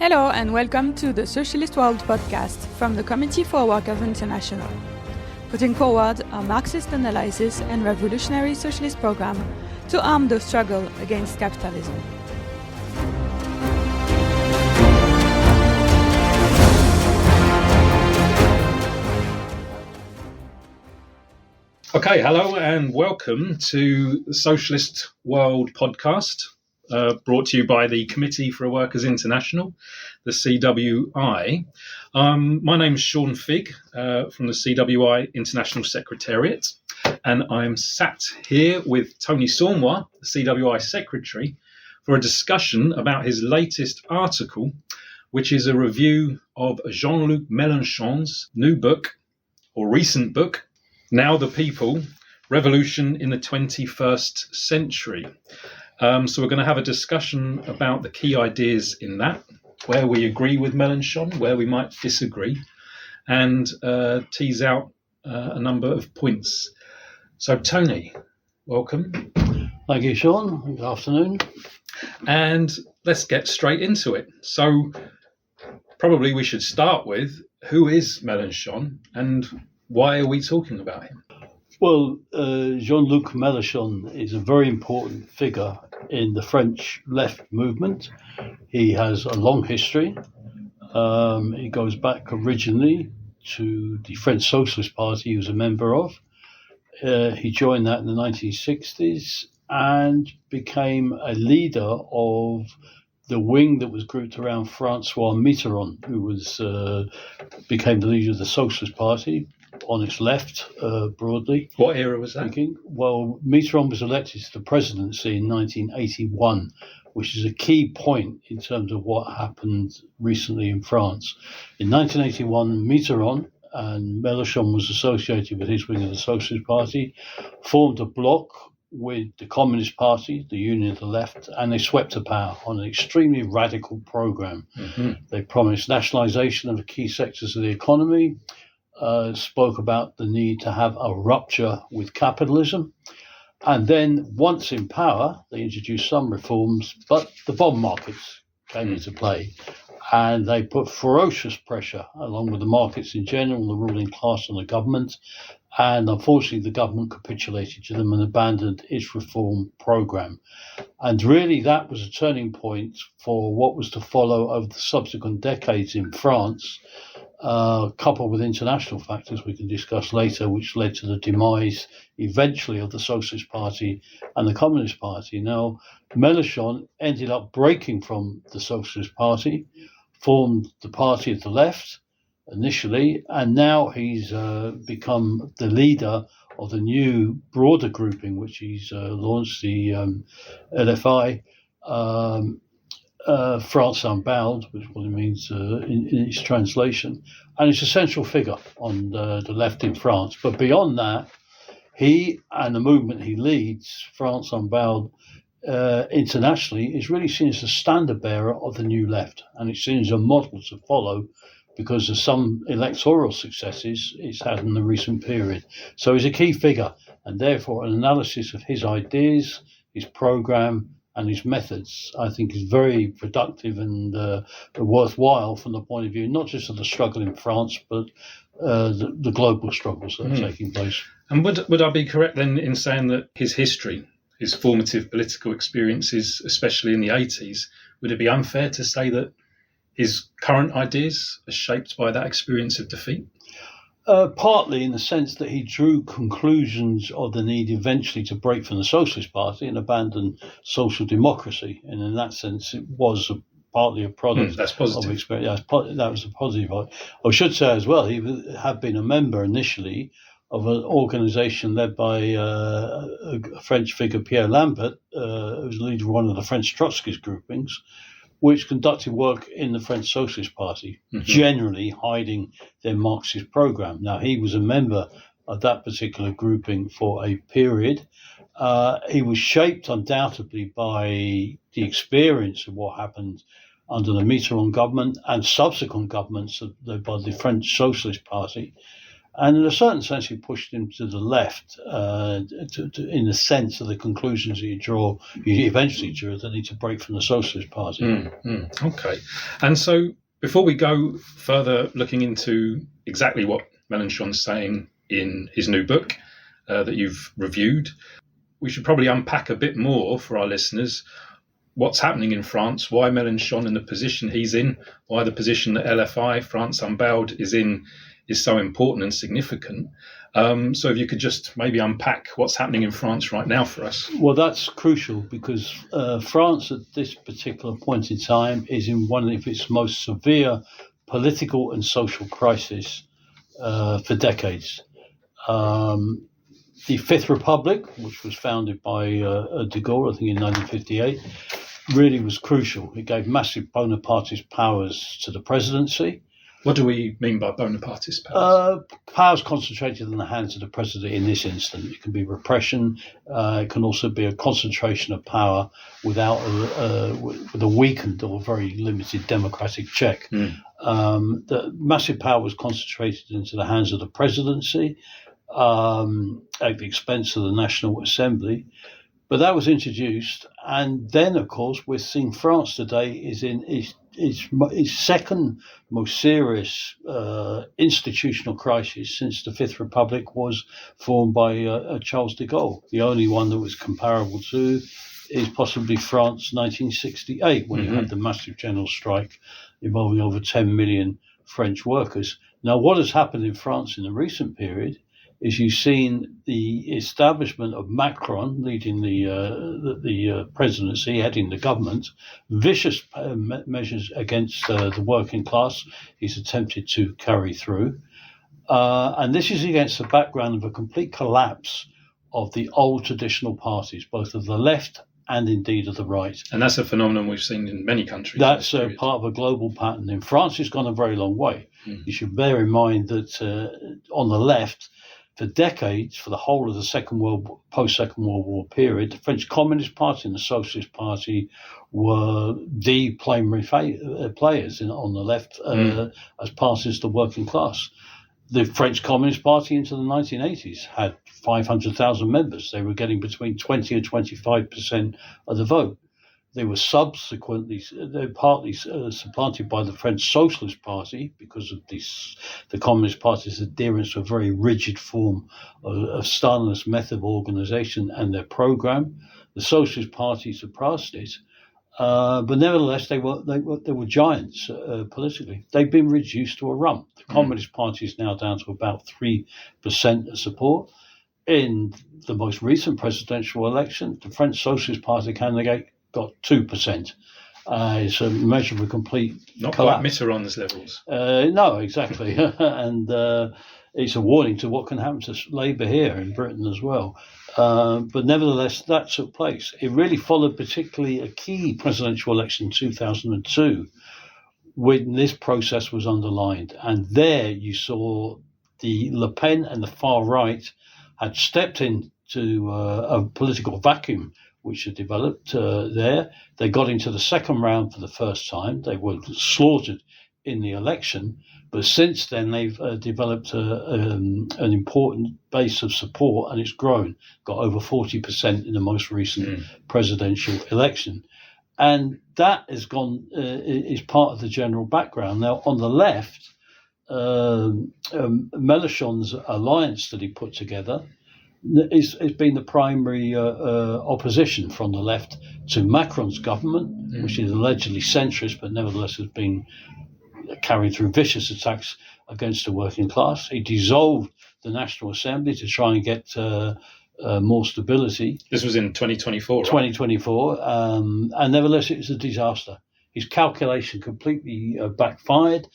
Hello and welcome to the Socialist World podcast from the Committee for Workers International, putting forward a Marxist analysis and revolutionary socialist program to arm the struggle against capitalism. Okay, hello and welcome to the Socialist World podcast, brought to you by the Committee for Workers International, the CWI. My name is Sean Figg from the CWI International Secretariat, and I'm sat here with Tony Saunois, the CWI Secretary, for a discussion about his latest article, which is a review of Jean-Luc Mélenchon's new book, or recent book, Now the People, Revolution in the 21st Century. So we're going to have a discussion about the key ideas in that, where we agree with Mélenchon, where we might disagree, and tease out a number of points. So Tony, welcome. Thank you, Sean. Good afternoon. And let's get straight into it. So probably we should start with, who is Mélenchon and why are we talking about him? Well, Jean-Luc Mélenchon is a very important figure in the French left movement. He has a long history. He goes back originally to the French Socialist Party he was a member of. He joined that in the 1960s and became a leader of the wing that was grouped around François Mitterrand, who became the leader of the Socialist Party on its left, broadly. What era was that? Well, Mitterrand was elected to the presidency in 1981, which is a key point in terms of what happened recently in France. In 1981, Mitterrand, and Mélenchon was associated with his wing of the Socialist Party, formed a bloc with the Communist Party, the Union of the Left, and they swept to power on an extremely radical program. Mm-hmm. They promised nationalization of the key sectors of the economy, spoke about the need to have a rupture with capitalism. And then once in power, they introduced some reforms, but the bond markets came into play. And they put ferocious pressure, along with the markets in general, the ruling class on the government. And unfortunately, the government capitulated to them and abandoned its reform program. And really, that was a turning point for what was to follow over the subsequent decades in France, coupled with international factors we can discuss later, which led to the demise eventually of the Socialist Party and the Communist Party. Now, Mélenchon ended up breaking from the Socialist Party, formed the Party of the Left initially, and now he's become the leader of the new broader grouping, which he's launched, the LFI, France Unbowed, which is what it means in its translation, and it's a central figure on the left in France. But beyond that, he and the movement he leads, France Unbowed, internationally, is really seen as the standard bearer of the new left, and it's seen as a model to follow because of some electoral successes it's had in the recent period. So he's a key figure, and therefore an analysis of his ideas, his program, and his methods, I think, is very productive and worthwhile from the point of view, not just of the struggle in France, but the global struggles that are taking place. And would I be correct then in saying that his history, his formative political experiences, especially in the 80s, would it be unfair to say that his current ideas are shaped by that experience of defeat? Partly in the sense that he drew conclusions of the need eventually to break from the Socialist Party and abandon social democracy. And in that sense, it was partly a product that's positive. Of experience. That was a positive. I should say as well, he had been a member initially of an organisation led by a French figure, Pierre Lambert, who was the leader of one of the French Trotskyist groupings, which conducted work in the French Socialist Party, generally hiding their Marxist program. Now, he was a member of that particular grouping for a period. He was shaped undoubtedly by the experience of what happened under the Mitterrand government and subsequent governments led by the French Socialist Party. And in a certain sense, he pushed him to the left, in the sense of the conclusions he eventually drew that need to break from the Socialist Party. Okay. And so before we go further looking into exactly what Mélenchon's saying in his new book that you've reviewed, we should probably unpack a bit more for our listeners what's happening in France, why Mélenchon and the position he's in, why the position that LFI, France Unbowed, is in is so important and significant. So if you could just maybe unpack what's happening in France right now for us. Well, that's crucial because France at this particular point in time is in one of its most severe political and social crises for decades. The Fifth Republic, which was founded by de Gaulle, I think in 1958, really was crucial. It gave massive Bonapartist powers to the presidency. What do we mean by Bonapartist powers? Powers concentrated in the hands of the president in this instance. It can be repression. It can also be a concentration of power with a weakened or very limited democratic check. The massive power was concentrated into the hands of the presidency at the expense of the National Assembly. But that was introduced. And then, of course, we're seeing France today is in its second most serious institutional crisis since the Fifth Republic was formed by Charles de Gaulle. The only one that was comparable to is possibly France 1968, when you had the massive general strike involving over 10 million French workers. Now, what has happened in France in the recent period is you've seen the establishment of Macron leading the presidency, heading the government, vicious measures against the working class he's attempted to carry through. And this is against the background of a complete collapse of the old traditional parties, both of the left and indeed of the right. And that's a phenomenon we've seen in many countries. That's part of a global pattern. In France, it's gone a very long way. You should bear in mind that on the left, for decades, for the whole of the post-Second World War period, the French Communist Party and the Socialist Party were the primary players on the left as parties to the working class. The French Communist Party into the 1980s had 500,000 members. They were getting between 20 and 25% of the vote. They were partly supplanted by the French Socialist Party because of the Communist Party's adherence to a very rigid form of Stalinist method of organization and their program. The Socialist Party surpassed it, but nevertheless they were giants politically. They've been reduced to a rump. The Communist Party is now down to about 3% of support. In the most recent presidential election, the French Socialist Party candidate got 2%. It's a measure of a complete Not collapse. quite Mitterrand's levels. No, exactly. And it's a warning to what can happen to Labour here in Britain as well. But nevertheless, that took place. It really followed particularly a key presidential election in 2002 when this process was underlined. And there you saw the Le Pen and the far right had stepped into a political vacuum which had developed there. They got into the second round for the first time. They were slaughtered in the election. But since then, they've developed an important base of support, and it's grown, got over 40% in the most recent presidential election. And that has gone is part of the general background. Now, on the left, Mélenchon's alliance that he put together has been the primary opposition from the left to Macron's government, which is allegedly centrist, but nevertheless has been carrying through vicious attacks against the working class. He dissolved the National Assembly to try and get more stability. This was in 2024, right? 2024, and nevertheless it was a disaster. His calculation completely backfired,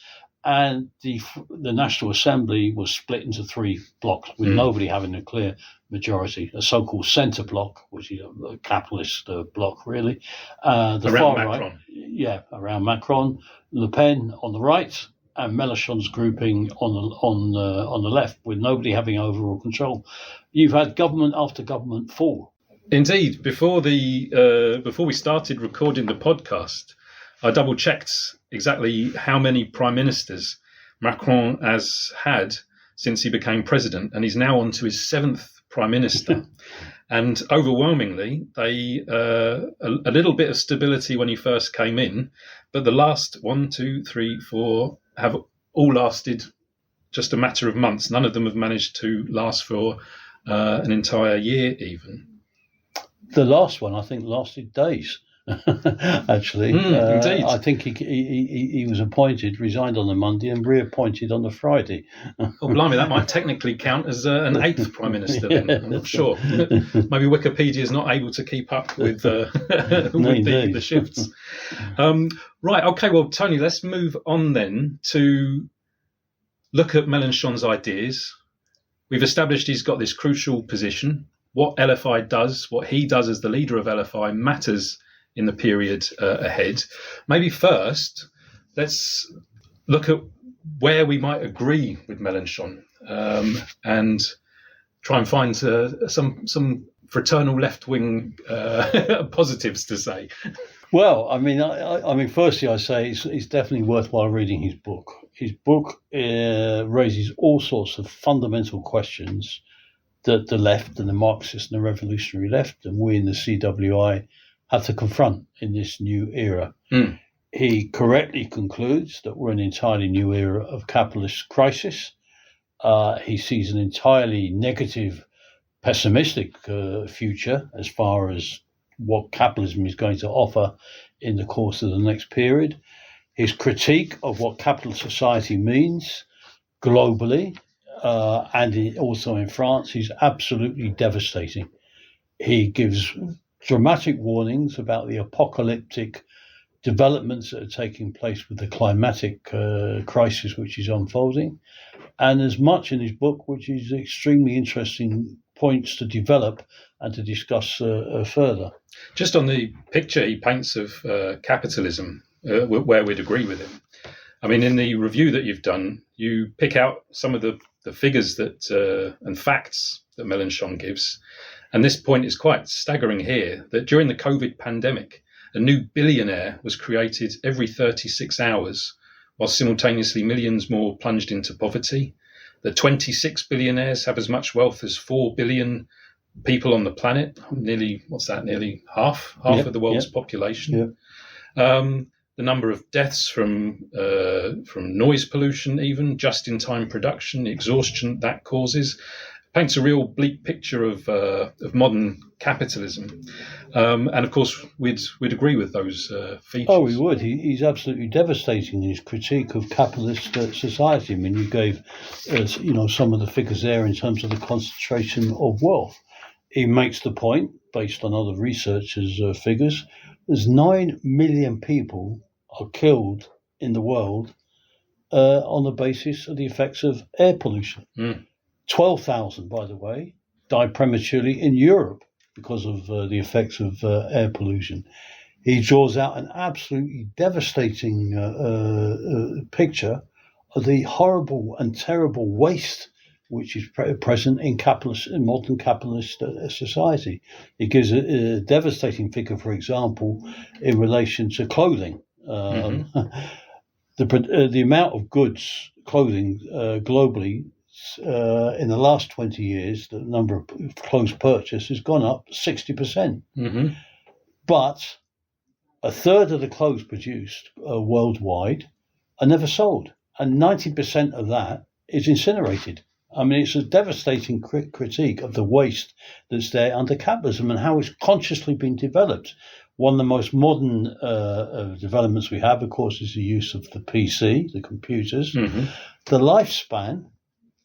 and the National Assembly was split into three blocks with nobody having a clear majority, a so-called centre bloc, which is a capitalist bloc, really. The around far Macron. right, around Macron, Le Pen on the right, and Mélenchon's grouping on the left, with nobody having overall control. You've had government after government fall. Indeed, before we started recording the podcast, I double-checked exactly how many prime ministers Macron has had since he became president, and he's now on to his 7th prime minister. And overwhelmingly, a little bit of stability when he first came in, but the last 1, 2, 3, 4 have all lasted just a matter of months. None of them have managed to last for an entire year even. The last one, I think, lasted days. Actually, indeed. I think he was appointed, resigned on the Monday, and reappointed on the Friday. Oh, blimey, that might technically count as an 8th prime minister. Then I'm not sure. Maybe Wikipedia is not able to keep up with the shifts. Right. Okay. Well, Tony, let's move on then to look at Mélenchon's ideas. We've established he's got this crucial position. What LFI does, what he does as the leader of LFI, matters in the period ahead. Maybe first, let's look at where we might agree with Mélenchon and try and find some fraternal left-wing positives to say. Well, I mean, firstly, I say it's definitely worthwhile reading his book. His book raises all sorts of fundamental questions that the left and the Marxist and the revolutionary left and we in the CWI have to confront in this new era. He correctly concludes that we're in an entirely new era of capitalist crisis. He sees an entirely negative, pessimistic future as far as what capitalism is going to offer in the course of the next period. His critique of what capitalist society means globally and also in France is absolutely devastating. He gives dramatic warnings about the apocalyptic developments that are taking place with the climatic crisis which is unfolding. And there's much in his book which is extremely interesting points to develop and to discuss further. Just on the picture he paints of capitalism, where we'd agree with him. I mean, in the review that you've done, you pick out some of the figures that and facts that Mélenchon gives. And this point is quite staggering here, that during the COVID pandemic, a new billionaire was created every 36 hours, while simultaneously millions more plunged into poverty. The 26 billionaires have as much wealth as 4 billion people on the planet. Nearly half of the world's population. The number of deaths from noise pollution, even just-in-time production, exhaustion that causes, paints a real bleak picture of modern capitalism. And of course, we'd agree with those features. Oh, we would. He's absolutely devastating in his critique of capitalist society. I mean, you gave some of the figures there in terms of the concentration of wealth. He makes the point, based on other researchers' figures, there's 9 million people are killed in the world on the basis of the effects of air pollution. 12,000, by the way, die prematurely in Europe because of the effects of air pollution. He draws out an absolutely devastating picture of the horrible and terrible waste which is present in modern capitalist society. He gives a devastating figure, for example, in relation to clothing. The amount of clothing globally in the last 20 years, the number of clothes purchased has gone up 60%. But a third of the clothes produced worldwide are never sold, and 90% of that is incinerated. I mean, it's a devastating critique of the waste that's there under capitalism and how it's consciously been developed. One of the most modern developments we have, of course, is the use of the PC, the computers. The lifespan,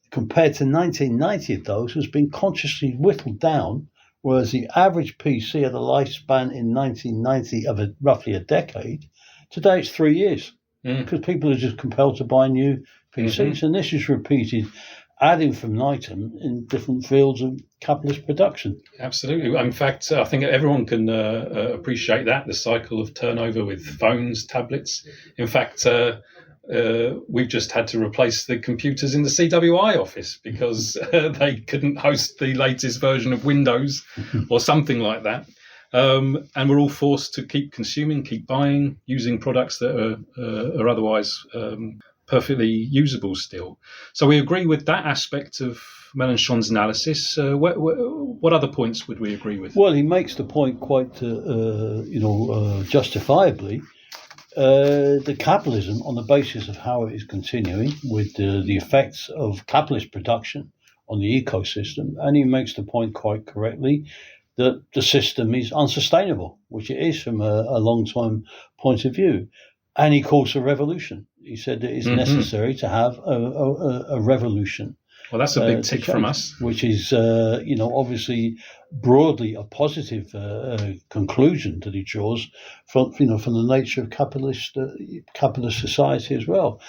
compared to 1990 of those, has been consciously whittled down, whereas the average PC had a lifespan in 1990 of roughly a decade. Today it's 3 years, because people are just compelled to buy new PCs. And this is repeated ad infinitum in different fields of capitalist production. Absolutely. In fact, I think everyone can appreciate that, the cycle of turnover with phones, tablets. In fact, we've just had to replace the computers in the CWI office because they couldn't host the latest version of Windows or something like that. And we're all forced to keep consuming, keep buying, using products that are otherwise perfectly usable still. So we agree with that aspect of Mélenchon's analysis. What other points would we agree with? Well, he makes the point quite, justifiably. The capitalism, on the basis of how it is continuing, with the effects of capitalist production on the ecosystem, and he makes the point quite correctly that the system is unsustainable, which it is from a long-term point of view. And he calls for revolution. He said that it's necessary to have a revolution. Well, that's a big tick from us. Which is, obviously broadly a positive conclusion that he draws from the nature of capitalist society as well.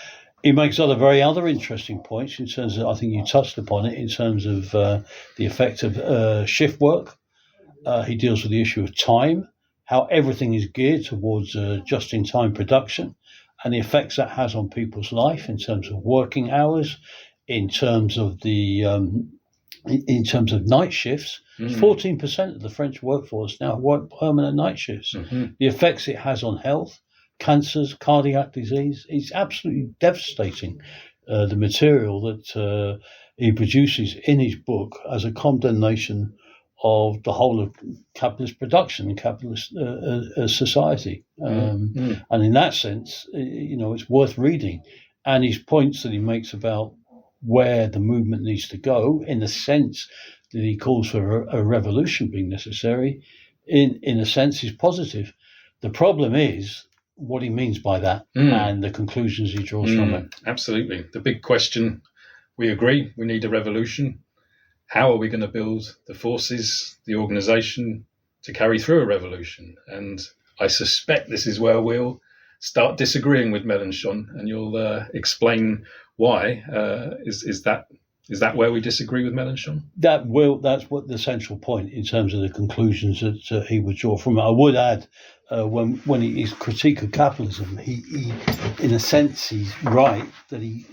He makes other interesting points in terms of, I think you touched upon it, in terms of the effect of shift work. He deals with the issue of time, how everything is geared towards just-in-time production, and the effects that has on people's life in terms of working hours, in terms of night shifts. 14% of the French workforce now work permanent night shifts. The effects it has on health, cancers, cardiac disease, it's absolutely devastating. The material that he produces in his book as a condemnation of the whole of capitalist production and capitalist society. And in that sense, it's worth reading. And his points that he makes about where the movement needs to go, in the sense that he calls for a revolution being necessary, in a sense is positive. The problem is what he means by that and the conclusions he draws from it. Absolutely. The big question, we agree, we need a revolution. How are we going to build the forces, the organisation to carry through a revolution? And I suspect this is where we'll start disagreeing with Mélenchon, and you'll explain why. Is that where we disagree with Mélenchon? That's what the central point in terms of the conclusions that he would draw from it. I would add, when his critique of capitalism, he in a sense he's right that he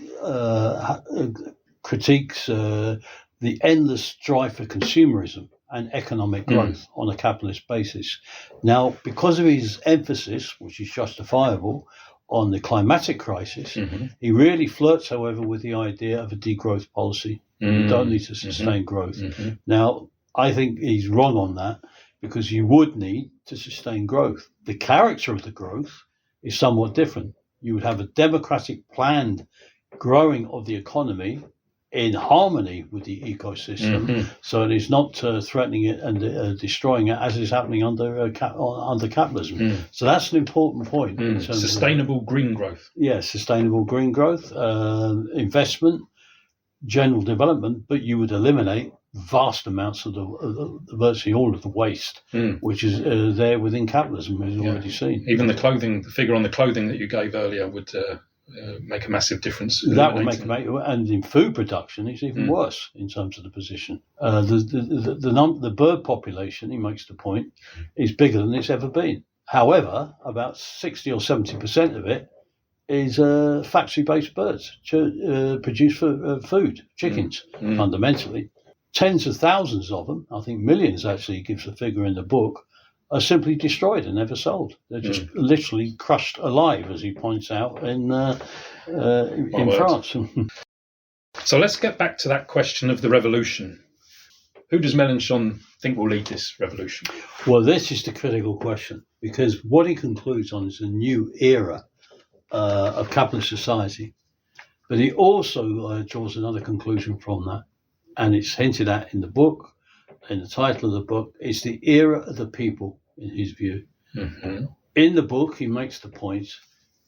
critiques the endless strive for consumerism and economic growth on a capitalist basis. Now, because of his emphasis, which is justifiable, on the climatic crisis, he really flirts, however, with the idea of a degrowth policy. You don't need to sustain growth. Now, I think he's wrong on that, because you would need to sustain growth. The character of the growth is somewhat different. You would have a democratic planned growing of the economy in harmony with the ecosystem, so it is not threatening it and destroying it as is happening under capitalism. So that's an important point. In terms sustainable green growth. Yes, sustainable green growth, investment, general development, but you would eliminate vast amounts of the virtually all of the waste, which is there within capitalism, as we've already seen. Even the figure on the clothing that you gave earlier would make a massive difference. That would and in food production, it's even worse in terms of the position. The bird population, he makes the point, is bigger than it's ever been. However, about 60 or 70% of it is factory-based birds produced for food, chickens, fundamentally. Tens of thousands of them, I think millions actually, gives a figure in the book, are simply destroyed and never sold. They're just literally crushed alive, as he points out in France. So let's get back to that question of the revolution. Who does Mélenchon think will lead this revolution? Well, this is the critical question, because what he concludes on is a new era of capitalist society. But he also draws another conclusion from that, and it's hinted at in the book. In the title of the book, it's the era of the people, in his view. In the book, he makes the point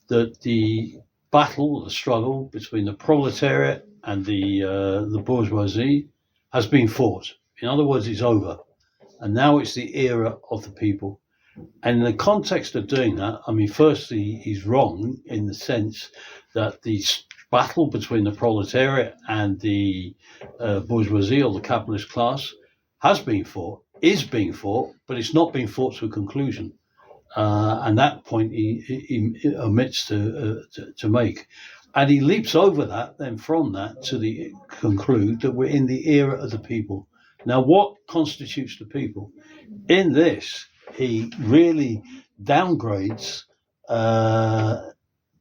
that the battle, the struggle between the proletariat and the bourgeoisie has been fought. In other words, it's over. And now it's the era of the people. And in the context of doing that, I mean, firstly, he's wrong in the sense that the battle between the proletariat and the bourgeoisie, or the capitalist class, has been fought, is being fought, but it's not being fought to a conclusion. And that point he omits to make. And he leaps over that, then from that, to conclude that we're in the era of the people. Now, what constitutes the people? In this, he really downgrades the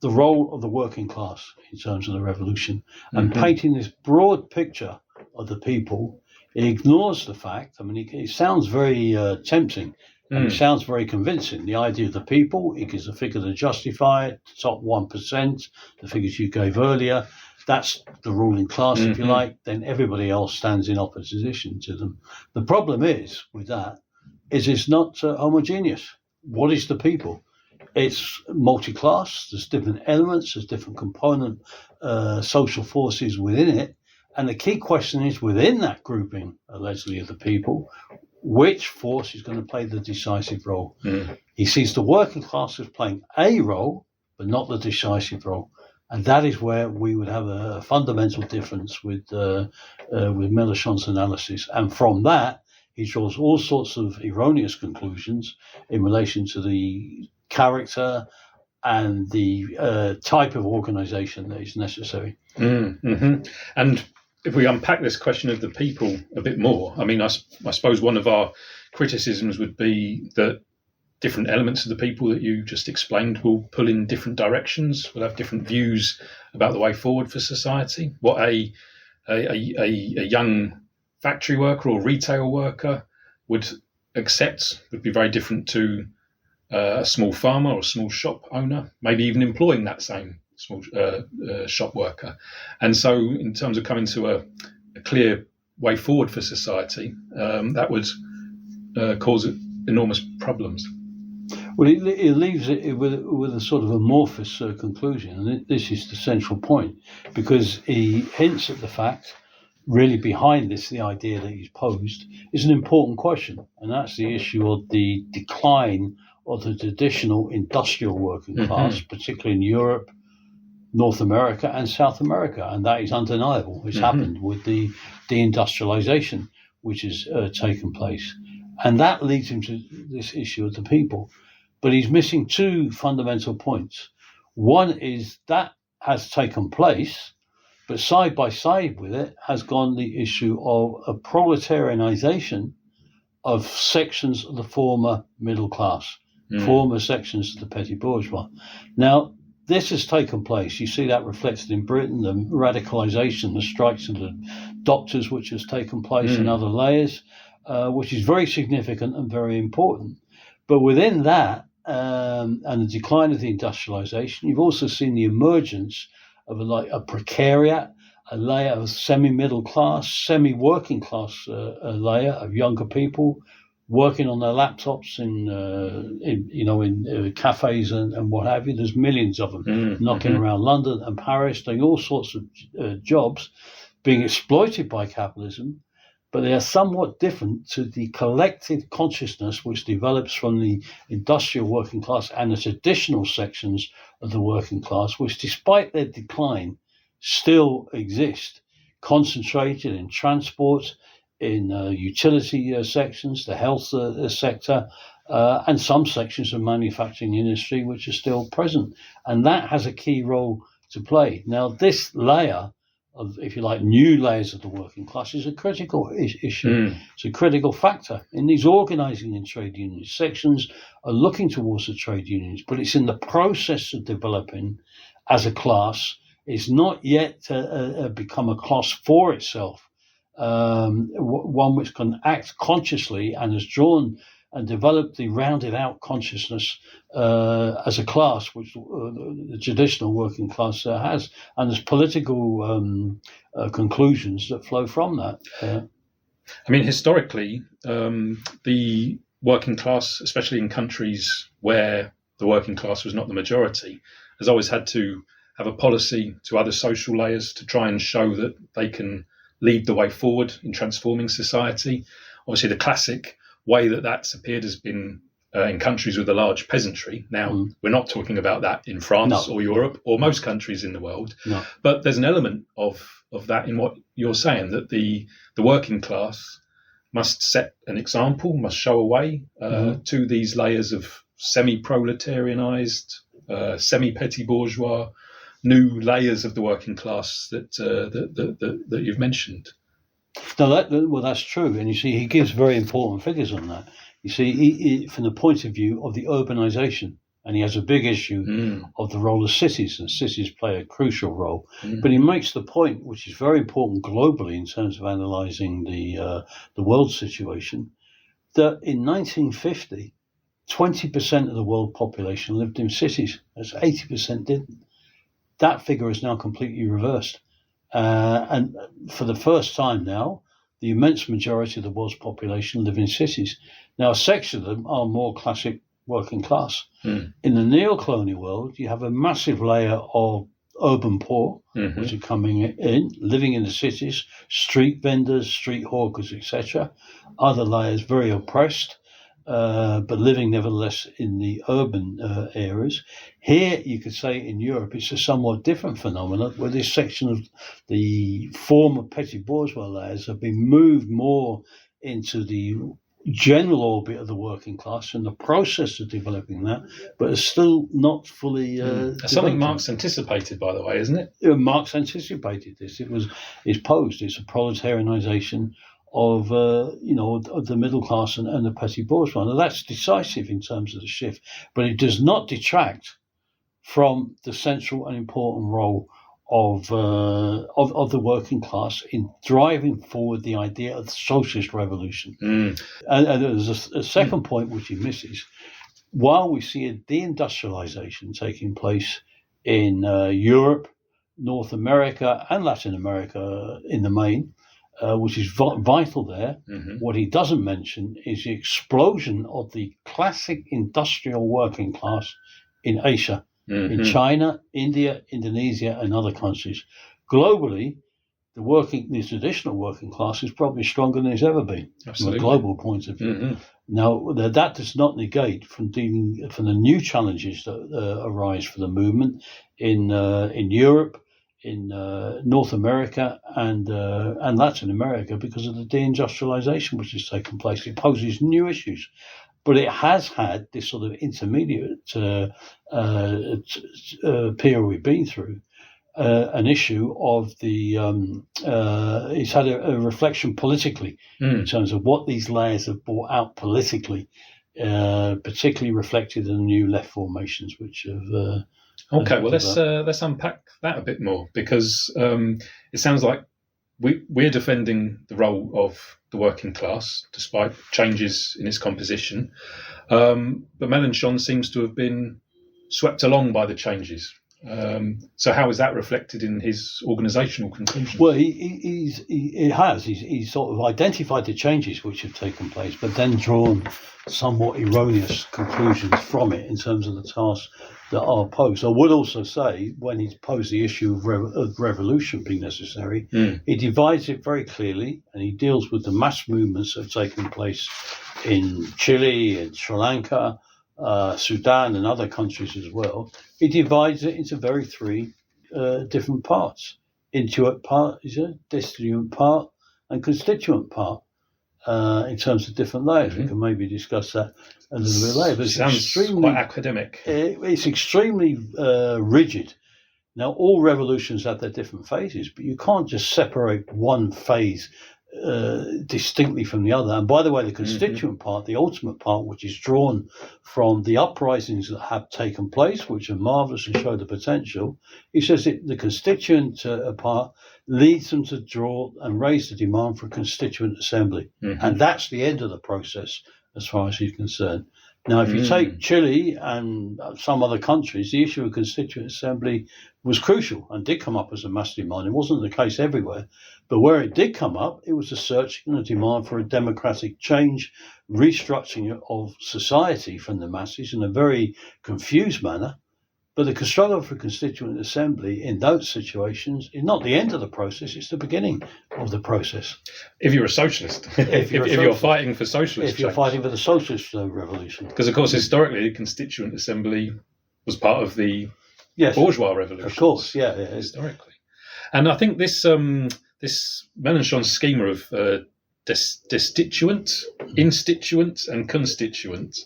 the role of the working class in terms of the revolution, and painting this broad picture of the people. It ignores the fact, I mean, it sounds very tempting, and it sounds very convincing. The idea of the people, it gives a figure to justify it, the top 1%, the figures you gave earlier. That's the ruling class, if you like. Then everybody else stands in opposition to them. The problem is, with that, is it's not homogeneous. What is the people? It's multi-class. There's different elements. There's different component social forces within it. And the key question is, within that grouping, allegedly, of the people, which force is going to play the decisive role? He sees the working class as playing a role, but not the decisive role. And that is where we would have a fundamental difference with Mélenchon's analysis. And from that, he draws all sorts of erroneous conclusions in relation to the character and the type of organisation that is necessary. And if we unpack this question of the people a bit more, I mean, I suppose one of our criticisms would be that different elements of the people that you just explained will pull in different directions, will have different views about the way forward for society. What a young factory worker or retail worker would accept would be very different to a small farmer or a small shop owner, maybe even employing that same small shop worker. And so in terms of coming to a clear way forward for society, that would cause enormous problems. Well, it leaves it with a sort of amorphous conclusion, and this is the central point, because he hints at the fact, really behind this, the idea that he's posed, is an important question, and that's the issue of the decline of the traditional industrial working class, particularly in Europe, North America and South America, and that is undeniable. It's happened with the deindustrialization which has taken place. And that leads him to this issue of the people. But he's missing two fundamental points. One is that has taken place, but side by side with it has gone the issue of a proletarianization of sections of the former middle class, former sections of the petty bourgeois. Now, this has taken place. You see that reflected in Britain, the radicalization, the strikes of the doctors, which has taken place in other layers, which is very significant and very important. But within that, and the decline of the industrialization, you've also seen the emergence of a precariat, a layer of semi-middle class, semi-working class layer of younger people working on their laptops in cafes and what have you. There's millions of them knocking around London and Paris, doing all sorts of jobs, being exploited by capitalism. But they are somewhat different to the collective consciousness which develops from the industrial working class and the traditional sections of the working class, which, despite their decline, still exist, concentrated in transport, in utility sections, the health sector, and some sections of manufacturing industry which are still present. And that has a key role to play. Now, this layer of, if you like, new layers of the working class is a critical issue. It's a critical factor in these organising in trade unions. Sections are looking towards the trade unions, but it's in the process of developing as a class. It's not yet become a class for itself, one which can act consciously and has drawn and developed the rounded out consciousness as a class, which the traditional working class has. And there's political conclusions that flow from that. I mean, historically, the working class, especially in countries where the working class was not the majority, has always had to have a policy to other social layers to try and show that they can lead the way forward in transforming society. Obviously, the classic way that that's appeared has been in countries with a large peasantry. Now, we're not talking about that in France or Europe or most countries in the world, but there's an element of that in what you're saying, that the working class must set an example, must show a way to these layers of semi-proletarianized, semi-petty bourgeois, new layers of the working class that you've mentioned. No, that's true. And you see, he gives very important figures on that. You see, from the point of view of the urbanization And he has a big issue of the role of cities, and cities play a crucial role. Mm. But he makes the point, which is very important globally in terms of analysing the world situation, that in 1950, 20% of the world population lived in cities. That's 80% didn't. That figure is now completely reversed. And for the first time now, the immense majority of the world's population live in cities. Now, a section of them are more classic working class. Mm. In the neo-colonial world, you have a massive layer of urban poor, which are coming in, living in the cities, street vendors, street hawkers, etc. Other layers very oppressed, but living nevertheless in the urban areas. Here, you could say in Europe, it's a somewhat different phenomenon, where this section of the former petty bourgeois layers have been moved more into the general orbit of the working class and the process of developing that, but it's still not fully something Marx anticipated, by the way, isn't it? Marx anticipated this. It's posed. It's a proletarianization of of the middle class and the petty bourgeois. Now that's decisive in terms of the shift, but it does not detract from the central and important role of the working class in driving forward the idea of the socialist revolution. And there's a second point which he misses. While we see a deindustrialization taking place in Europe, North America, and Latin America in the main, which is vital there, what he doesn't mention is the explosion of the classic industrial working class in Asia. In China, India, Indonesia, and other countries. Globally, the traditional working class is probably stronger than it's ever been. Absolutely. From a global point of view. Now, that does not negate from the new challenges that arise for the movement in Europe, in North America, and Latin America because of the deindustrialization which has taken place. It poses new issues. But it has had this sort of intermediate period we've been through, an issue of it's had a reflection politically in terms of what these layers have brought out politically, particularly reflected in the new left formations, which have. Okay, well let's unpack that a bit more, because it sounds like we're defending the role of the working class despite changes in its composition, but Mélenchon seems to have been swept along by the changes. So how is that reflected in his organisational conclusions? Well, he's sort of identified the changes which have taken place, but then drawn somewhat erroneous conclusions from it in terms of the tasks that are posed. I would also say, when he's posed the issue of revolution being necessary, he divides it very clearly, and he deals with the mass movements that have taken place in Chile, in Sri Lanka, Sudan, and other countries as well. He divides it into three different parts: intuit part, destituent part, and constituent part. In terms of different layers, we can maybe discuss that a little bit later. But it's sounds extremely quite academic. It's extremely rigid. Now, all revolutions have their different phases, but you can't just separate one phase distinctly from the other. And by the way, the constituent part, the ultimate part, which is drawn from the uprisings that have taken place, which are marvellous and show the potential, he says that the constituent part leads them to draw and raise the demand for a constituent assembly. And that's the end of the process as far as he's concerned. Now, if you take Chile and some other countries, the issue of constituent assembly was crucial and did come up as a mass demand. It wasn't the case everywhere, but where it did come up, it was a search and a demand for a democratic change, restructuring of society from the masses in a very confused manner. But the struggle for constituent assembly in those situations is not the end of the process, it's the beginning of the process. If you're a socialist, if you're fighting for socialist If you're change. fighting for the socialist revolution. Because, of course, historically, the constituent assembly was part of the bourgeois revolution. Of course, yeah. Historically. And I think this Mélenchon's schema of destituent, instituent, and constituent,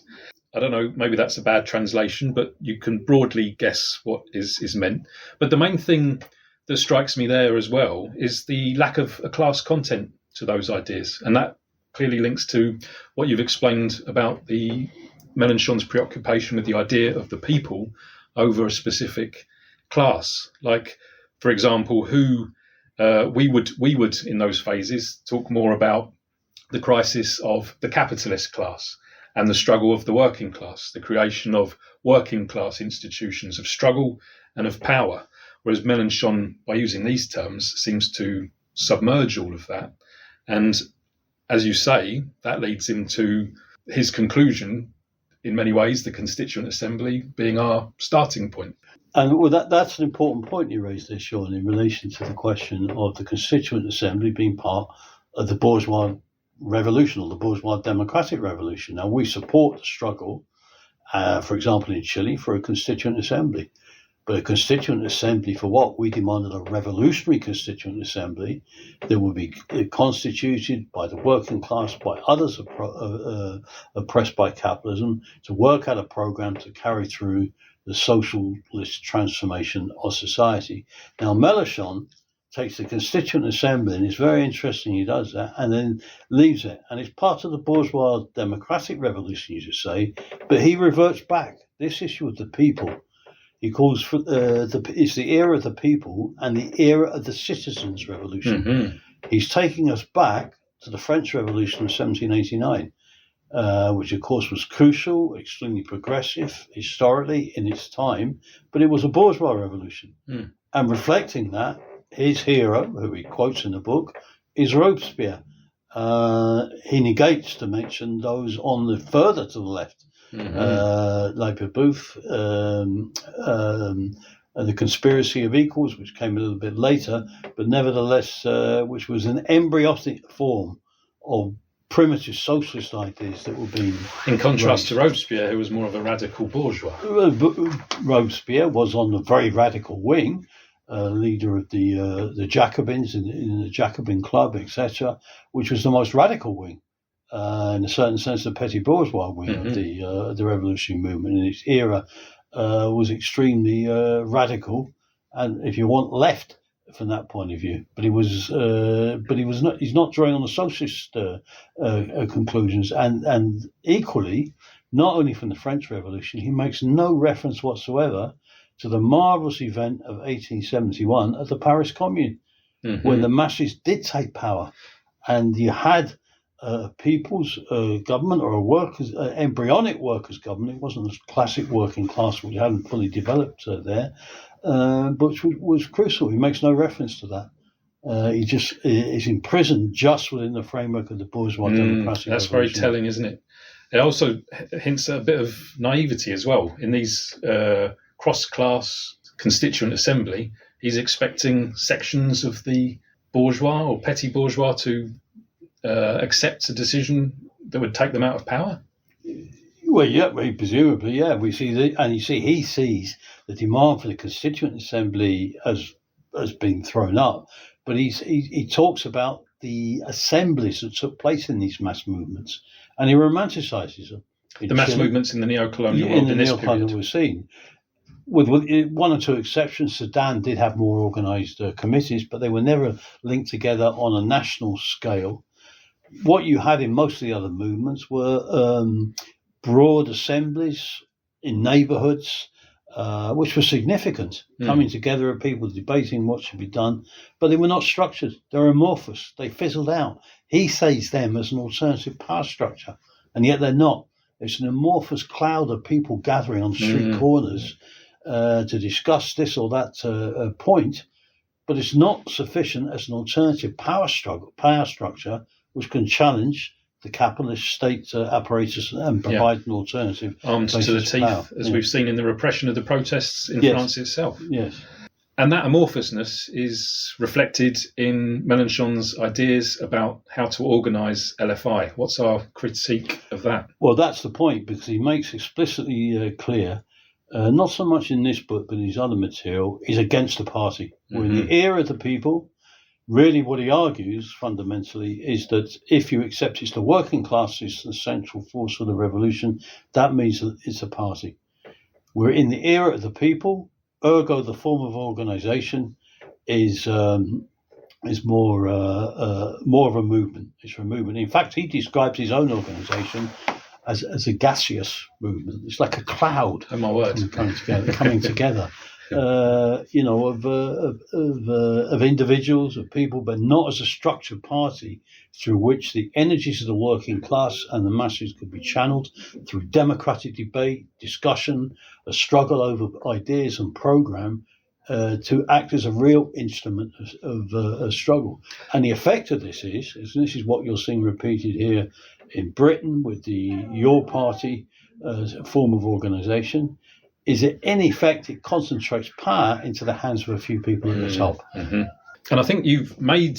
I don't know, maybe that's a bad translation, but you can broadly guess what is meant. But the main thing that strikes me there as well is the lack of a class content to those ideas. And that clearly links to what you've explained about the Mélenchon's preoccupation with the idea of the people over a specific class. Like, for example, we would in those phases talk more about the crisis of the capitalist class and the struggle of the working class, the creation of working class institutions of struggle and of power. Whereas Mélenchon, by using these terms, seems to submerge all of that. And as you say, that leads him to his conclusion, in many ways, the Constituent Assembly being our starting point. And that's an important point you raised there, Sean, in relation to the question of the Constituent Assembly being part of the bourgeois revolution or the bourgeois democratic revolution. Now, we support the struggle, for example, in Chile, for a Constituent Assembly. But a Constituent Assembly for what? We demanded a revolutionary Constituent Assembly that would be constituted by the working class, by others oppressed by capitalism, to work out a program to carry through the socialist transformation of society. Now, Mélenchon takes the Constituent Assembly, and it's very interesting he does that, and then leaves it. And it's part of the bourgeois democratic revolution, you should say, but he reverts back. This issue of the people, he calls for it's the era of the people and the era of the citizens' revolution. Mm-hmm. He's taking us back to the French Revolution of 1789, which of course was crucial, extremely progressive historically in its time, but it was a bourgeois revolution. Mm. And reflecting that, his hero, who he quotes in the book, is Robespierre. He negates to mention those on the further to the left. Mm-hmm. Like Babeuf, the Conspiracy of Equals, which came a little bit later, but nevertheless, which was an embryonic form of primitive socialist ideas that were being in contrast to Robespierre, who was more of a radical bourgeois. Robespierre was on the very radical wing, leader of the Jacobins in the Jacobin Club, etc., which was the most radical wing. In a certain sense, the petty bourgeois wing mm-hmm. of the revolutionary movement in its era was extremely radical, and if you want, left from that point of view. But he's not drawing on the socialist conclusions, and equally, not only from the French Revolution, he makes no reference whatsoever to the marvelous event of 1871 at the Paris Commune, mm-hmm. when the masses did take power, and you had people's government, or a workers, embryonic workers' government. It wasn't a classic working class, which hadn't fully developed there, but which was crucial. He makes no reference to that. He just is imprisoned just within the framework of the bourgeois democratic That's revolution. very telling, isn't it? It also hints at a bit of naivety as well. In these cross-class constituent assembly, he's expecting sections of the bourgeois or petty bourgeois to accept a decision that would take them out of power? Well, yeah, presumably, yeah. We see he sees the demand for the Constituent Assembly as being thrown up, but he talks about the assemblies that took place in these mass movements, and he romanticizes them. The mass movements in the neo-colonial world in this period. We're seeing. With one or two exceptions, Sudan did have more organised committees, but they were never linked together on a national scale. What you had in most of the other movements were broad assemblies in neighbourhoods, which were significant, coming together of people debating what should be done, but they were not structured. They were amorphous. They fizzled out. He sees them as an alternative power structure, and yet they're not. It's an amorphous cloud of people gathering on street corners to discuss this or that point, but it's not sufficient as an alternative power structure which can challenge the capitalist state apparatus and provide an alternative. Armed to the teeth, as we've seen in the repression of the protests in France itself. Yes. And that amorphousness is reflected in Mélenchon's ideas about how to organise LFI. What's our critique of that? Well, that's the point, because he makes explicitly clear, not so much in this book, but in his other material, he's against the party. We're in the era of the people. Really, what he argues fundamentally is that if you accept it's the working class is the central force of the revolution, that means that it's a party. We're in the era of the people, ergo the form of organisation is more of a movement. It's a movement. In fact, he describes his own organisation as a gaseous movement. It's like a cloud. Oh my word. Coming together. Of individuals, of people, but not as a structured party through which the energies of the working class and the masses could be channeled through democratic debate, discussion, a struggle over ideas and program to act as a real instrument of struggle. And the effect of this is this is what you're seeing repeated here in Britain with the Your Party form of organisation, is that in effect it concentrates power into the hands of a few people at the top. Mm-hmm. And I think you've made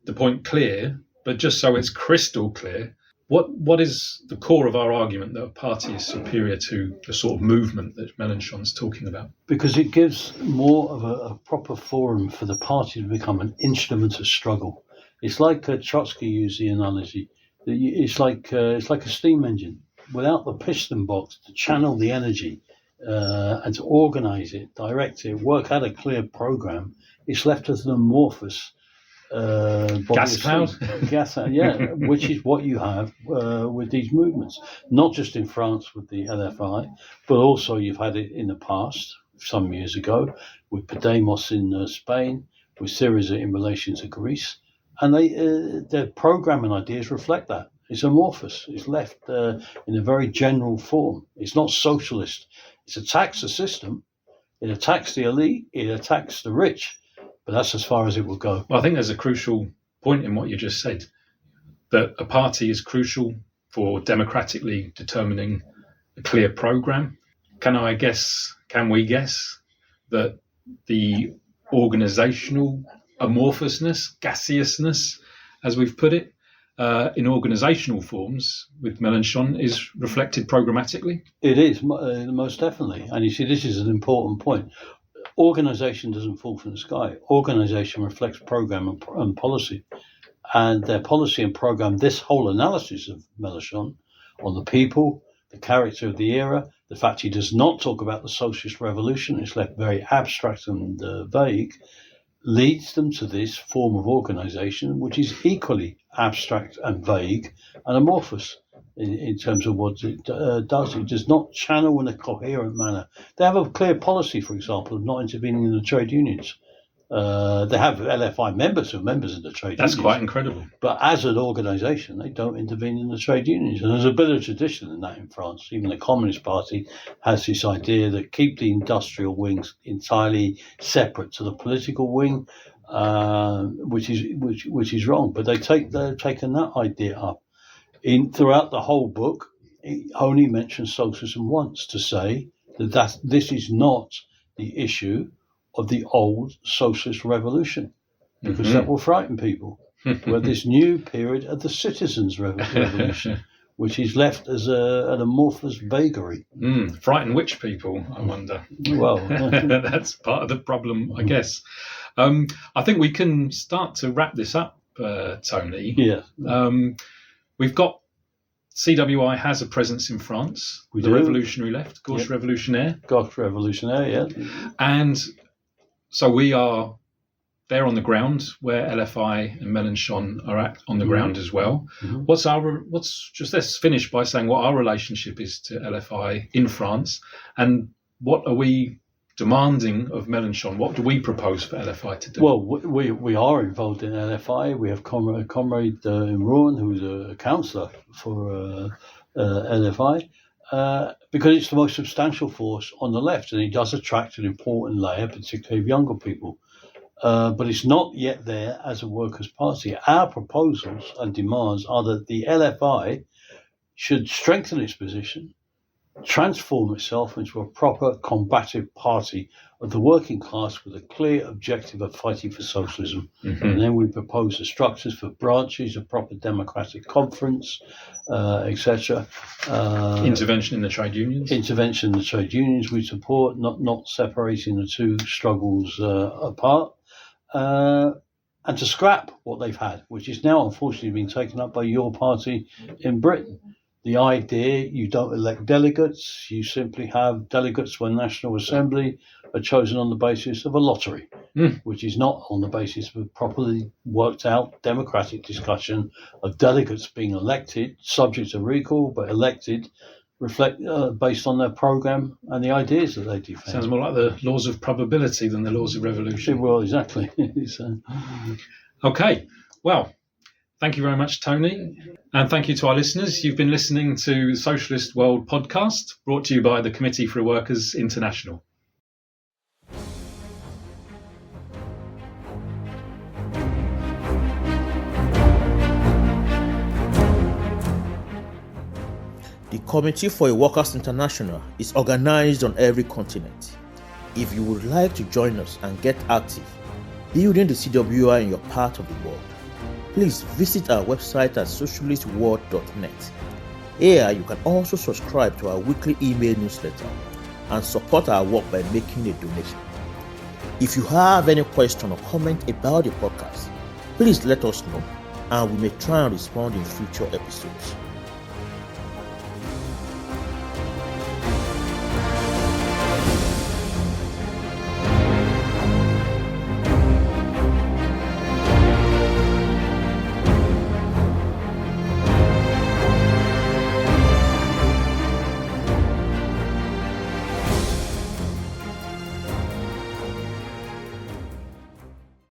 the point clear, but just so it's crystal clear, what is the core of our argument that a party is superior to the sort of movement that Mélenchon's talking about? Because it gives more of a proper forum for the party to become an instrument of struggle. It's like Trotsky used the analogy. It's like a steam engine. Without the piston box to channel the energy and to organise it, direct it, work out a clear program, it's left as an amorphous gas cloud. Which is what you have with these movements, not just in France with the LFI, but also you've had it in the past, some years ago, with Podemos in Spain, with Syriza in relation to Greece, and their program and ideas reflect that. It's amorphous. It's left in a very general form. It's not socialist. It attacks the system. It attacks the elite. It attacks the rich. But that's as far as it will go. Well, I think there's a crucial point in what you just said, that a party is crucial for democratically determining a clear program. Can we guess that the organisational amorphousness, gaseousness, as we've put it, in organisational forms with Mélenchon is reflected programmatically? It is, most definitely. And you see, this is an important point. Organisation doesn't fall from the sky. Organisation reflects programme and policy. And their policy and programme, this whole analysis of Mélenchon on the people, the character of the era, the fact he does not talk about the socialist revolution, it's left very abstract and vague, leads them to this form of organisation, which is equally abstract and vague and amorphous in terms of what it does. It does not channel in a coherent manner. They have a clear policy, for example, of not intervening in the trade unions. They have LFI members who are members of the trade unions. That's quite incredible. But as an organisation, they don't intervene in the trade unions. And there's a bit of tradition in that in France. Even the Communist Party has this idea that keep the industrial wings entirely separate to the political wing, which is wrong. But they've taken that idea up. Throughout the whole book, it only mentions socialism once to say that this is not the issue of the old socialist revolution, because that will frighten people. We're this new period of the citizens' revolution, which is left as an amorphous vagary. Frighten which people, I wonder? Well, that's part of the problem, I guess. I think we can start to wrap this up, Tony. Yeah. We've got CWI has a presence in France. We the do. Revolutionary Left, Gauche Revolutionnaire. Gauche Revolutionnaire, yeah. And so we are there on the ground where LFI and Mélenchon are on the ground as well. Mm-hmm. Let's finish by saying what our relationship is to LFI in France, and what are we demanding of Mélenchon? What do we propose for LFI to do? Well, we are involved in LFI. We have Comrade in Rouen, who's a councillor for LFI, because it's the most substantial force on the left, and it does attract an important layer, particularly of younger people. But it's not yet there as a workers' party. Our proposals and demands are that the LFI should strengthen its position, transform itself into a proper combative party of the working class with a clear objective of fighting for socialism. Mm-hmm. And then we propose the structures for branches, a proper democratic conference, etc. Intervention in the trade unions? Intervention in the trade unions we support, not separating the two struggles apart. And to scrap what they've had, which is now unfortunately being taken up by your party in Britain. The idea you don't elect delegates, you simply have delegates when National Assembly are chosen on the basis of a lottery. which is not on the basis of a properly worked out democratic discussion of delegates being elected, subject to recall, but elected, reflect based on their programme and the ideas that they defend. Sounds more like the laws of probability than the laws of revolution. Well, exactly. Okay, well, thank you very much, Tony. And thank you to our listeners. You've been listening to the Socialist World podcast, brought to you by the Committee for Workers International. The Committee for Workers International is organized on every continent. If you would like to join us and get active, building the CWI in your part of the world, please visit our website at socialistworld.net. Here you can also subscribe to our weekly email newsletter and support our work by making a donation. If you have any question or comment about the podcast, please let us know and we may try and respond in future episodes.